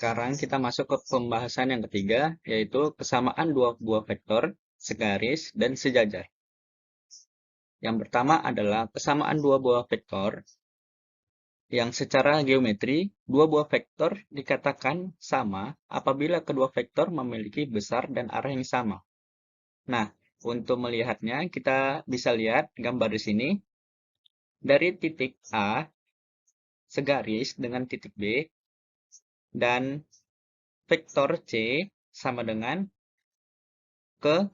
sekarang kita masuk ke pembahasan yang ketiga, yaitu kesamaan dua buah vektor segaris dan sejajar. Yang pertama adalah kesamaan dua buah vektor yang secara geometri, dua buah vektor dikatakan sama apabila kedua vektor memiliki besar dan arah yang sama. Nah, untuk melihatnya, kita bisa lihat gambar di sini. Dari titik A segaris dengan titik B, dan vektor C sama dengan ke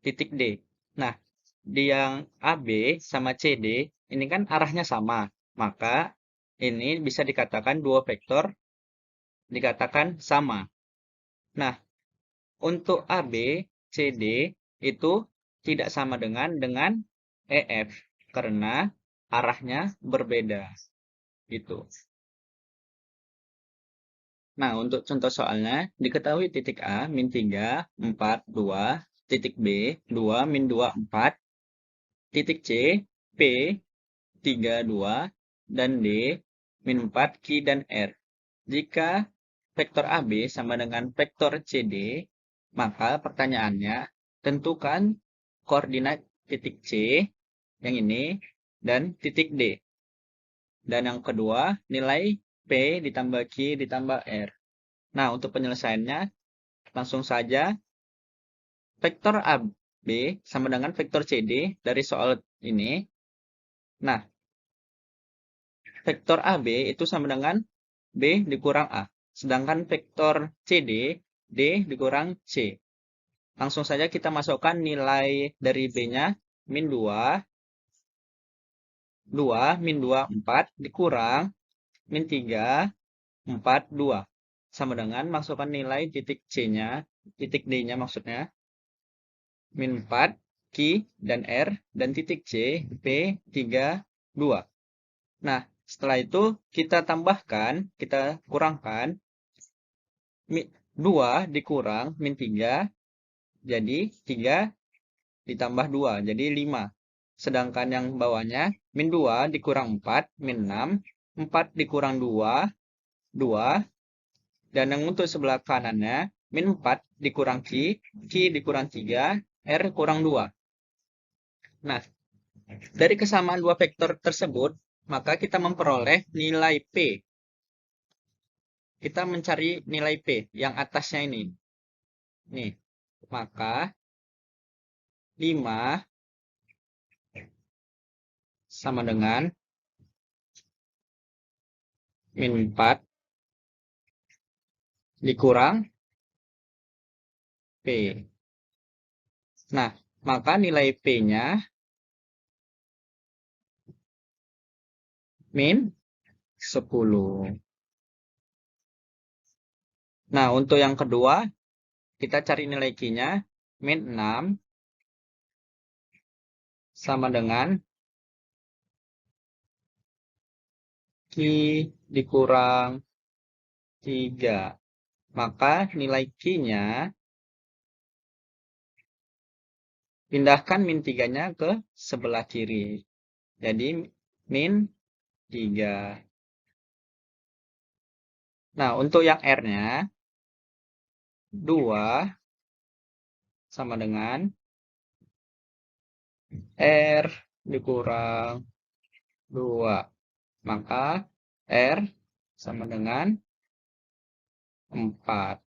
titik D. Nah, di yang AB sama CD, ini kan arahnya sama. Maka, ini bisa dikatakan dua vektor dikatakan sama. Nah, untuk AB, CD itu tidak sama dengan EF. Karena arahnya berbeda. Gitu. Nah, untuk contoh soalnya, diketahui titik A, min 3, 4, 2, titik B, 2, min 2, 4, titik C, P, 3, 2, dan D, min 4, Q, dan R. Jika vektor AB sama dengan vektor CD, maka pertanyaannya, tentukan koordinat titik C, yang ini, dan titik D. Dan yang kedua, nilai P ditambah Q ditambah R. Nah, untuk penyelesaiannya, langsung saja vektor AB sama dengan vektor CD dari soal ini. Nah, vektor AB itu sama dengan B dikurang A. Sedangkan vektor CD, D dikurang C. Langsung saja kita masukkan nilai dari B-nya, min 2, 2, min 2, 4, dikurang min 3, 4, 2. Sama dengan masukkan nilai titik C-nya, titik D-nya maksudnya, min 4, Q, dan R, dan titik C, P, 3, 2. Nah, setelah itu kita tambahkan, kita kurangkan, 2 dikurang min 3, jadi 3 ditambah 2, jadi 5. Sedangkan yang bawahnya, min 2 dikurang 4, min 6, 4 dikurang 2, 2. Dan yang untuk sebelah kanannya, min 4 dikurang Q dikurang 3, R kurang 2. Nah, dari kesamaan dua vektor tersebut, maka kita memperoleh nilai P. Kita mencari nilai P yang atasnya ini. Nih, maka 5 sama dengan min 4 dikurang P. Nah, maka nilai P-nya min 10. Nah, untuk yang kedua, kita cari nilai Q-nya, min 6 sama dengan Q dikurang 3. Maka nilai Q-nya, pindahkan min 3-nya ke sebelah kiri. Jadi, min 3. Nah, untuk yang R-nya, 2 sama dengan R dikurang 2. Maka R sama dengan 4.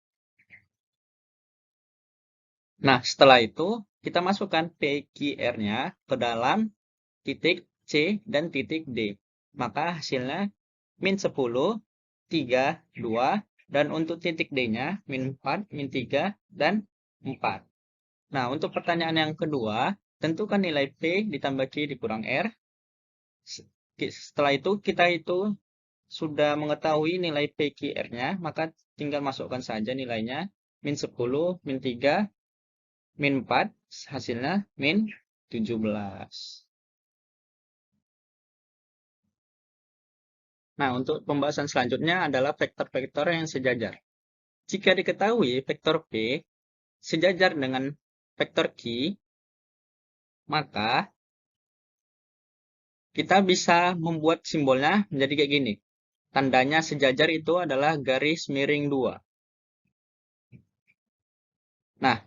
Nah, setelah itu kita masukkan PQR-nya ke dalam titik C dan titik D. Maka hasilnya min 10, 3, 2, dan untuk titik D-nya min 4, min 3, dan 4. Nah, untuk pertanyaan yang kedua, tentukan nilai P ditambah Q dikurang R. Setelah itu, kita itu sudah mengetahui nilai PQR-nya, maka tinggal masukkan saja nilainya. Min 10, min 3, min 4, hasilnya min 17. Nah, untuk pembahasan selanjutnya adalah vektor-vektor yang sejajar. Jika diketahui vektor P sejajar dengan vektor Q, maka kita bisa membuat simbolnya menjadi kayak gini. Tandanya sejajar itu adalah garis miring 2. Nah,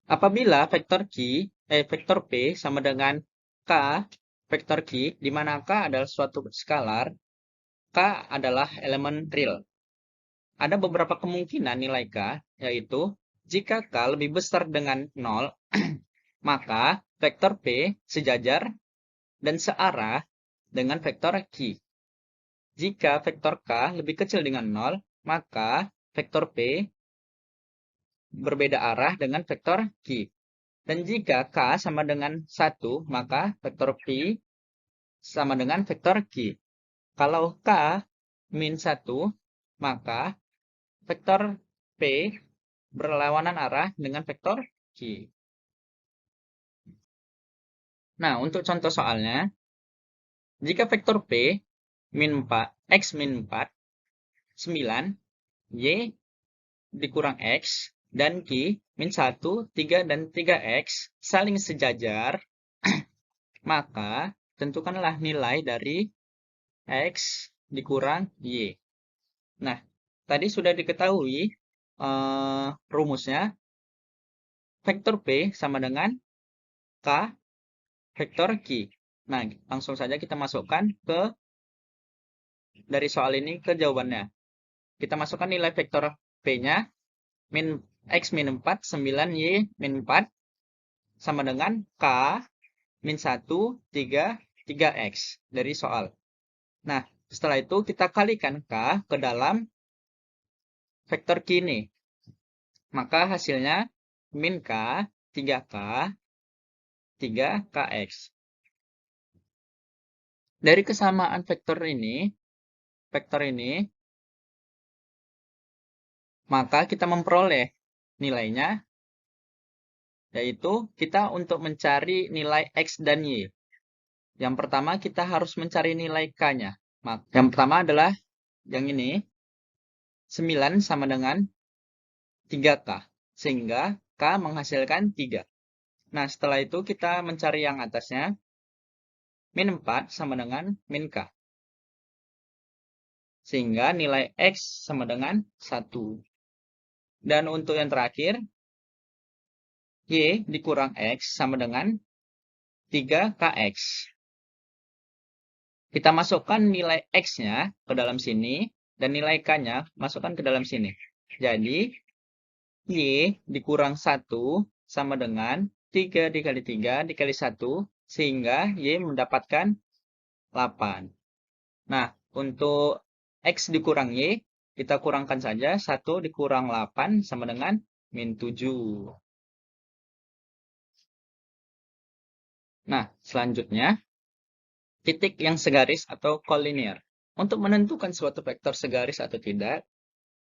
apabila vektor P sama dengan K vektor Q, di mana K adalah suatu skalar, K adalah elemen real. Ada beberapa kemungkinan nilai K, yaitu jika K lebih besar dengan 0, maka vektor P sejajar dan searah dengan vektor Q. Jika vektor K lebih kecil dengan 0, maka vektor P berbeda arah dengan vektor Q. Dan jika K sama dengan 1, maka vektor P sama dengan vektor Q. Kalau K min 1, maka vektor P berlawanan arah dengan vektor Q. Nah, untuk contoh soalnya, jika vektor P min 4, X min 4, 9, Y dikurang X, dan Q min 1, 3, dan 3X saling sejajar, maka tentukanlah nilai dari X dikurang Y. Nah, tadi sudah diketahui rumusnya, vektor P sama dengan K vektor Q. Nah, langsung saja kita masukkan dari soal ini ke jawabannya. Kita masukkan nilai vektor P-nya, X min 4, 9, Y min 4, sama dengan K min 1, 3, 3X dari soal. Nah, setelah itu kita kalikan K ke dalam vektor Q ini. Maka hasilnya min K, 3K, 3KX. Dari kesamaan vektor ini, maka kita memperoleh nilainya, yaitu kita untuk mencari nilai X dan Y. Yang pertama kita harus mencari nilai K-nya. Yang pertama adalah yang ini, 9 sama dengan 3K. Sehingga K menghasilkan 3. Nah, setelah itu kita mencari yang atasnya, min 4 sama dengan min K. Sehingga nilai X sama dengan 1. Dan untuk yang terakhir, Y dikurang X sama dengan 3KX. Kita masukkan nilai X-nya ke dalam sini, dan nilai K-nya masukkan ke dalam sini. Jadi, Y dikurang 1 sama dengan 3 dikali 3 dikali 1, sehingga Y mendapatkan 8. Nah, untuk X dikurang Y, kita kurangkan saja. 1 dikurang 8 sama dengan min 7. Nah, selanjutnya, titik yang segaris atau kolinier. Untuk menentukan suatu vektor segaris atau tidak,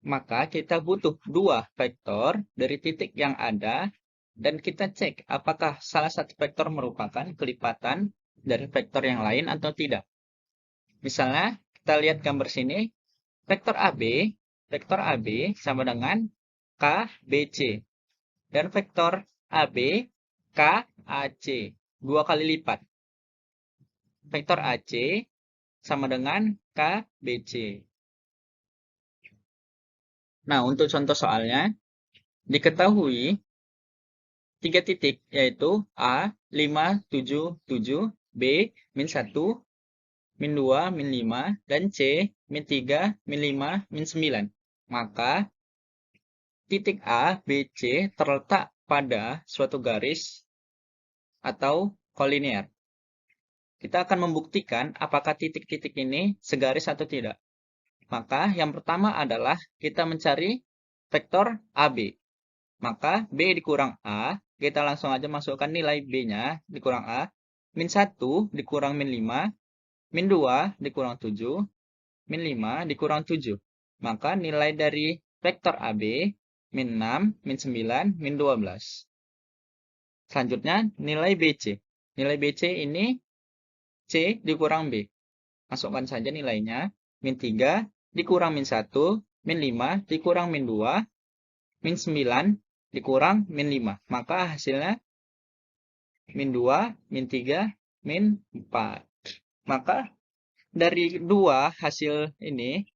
maka kita butuh 2 vektor dari titik yang ada, dan kita cek apakah salah satu vektor merupakan kelipatan dari vektor yang lain atau tidak. Misalnya, kita lihat gambar sini, vektor AB sama dengan KBC. Dan vektor AB, KAC. 2 kali lipat. Vektor AC sama dengan KBC. Nah, untuk contoh soalnya, diketahui 3 titik, yaitu A, 5, 7, 7, B, min 1, min 2, min 5, dan C, min 3, min 5, min 9. Maka, titik A, B, C terletak pada suatu garis atau kolinier. Kita akan membuktikan apakah titik-titik ini segaris atau tidak. Maka yang pertama adalah kita mencari vektor AB. Maka B dikurang A, kita langsung aja masukkan nilai B-nya dikurang A. Min 1 dikurang min 5, min 2 dikurang 7, min 5 dikurang 7. Maka nilai dari vektor AB, min 6, min 9, min 12. Selanjutnya nilai BC. Nilai BC ini C dikurang B. Masukkan saja nilainya. Min 3 dikurang min 1, min 5 dikurang min 2, min 9 dikurang min 5. Maka hasilnya min 2, min 3, min 4. Maka dari dua hasil ini,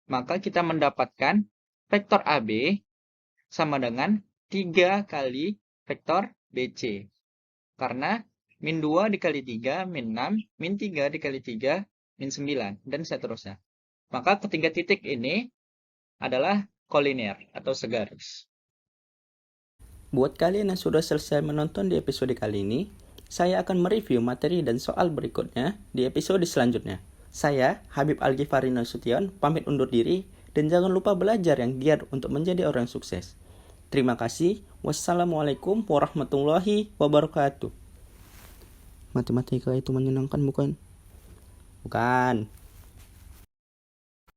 maka kita mendapatkan vektor AB sama dengan 3 kali vektor BC. Karena min 2 dikali 3, min 6, min 3 dikali 3, min 9, dan seterusnya. Maka ketiga titik ini adalah koliner atau segaris. Buat kalian yang sudah selesai menonton di episode kali ini, saya akan mereview materi dan soal berikutnya di episode selanjutnya. Saya, Habib Al-Ghifari Nasution, pamit undur diri, dan jangan lupa belajar yang giat untuk menjadi orang sukses. Terima kasih. Wassalamualaikum warahmatullahi wabarakatuh. Matematika itu menyenangkan bukan? Bukan.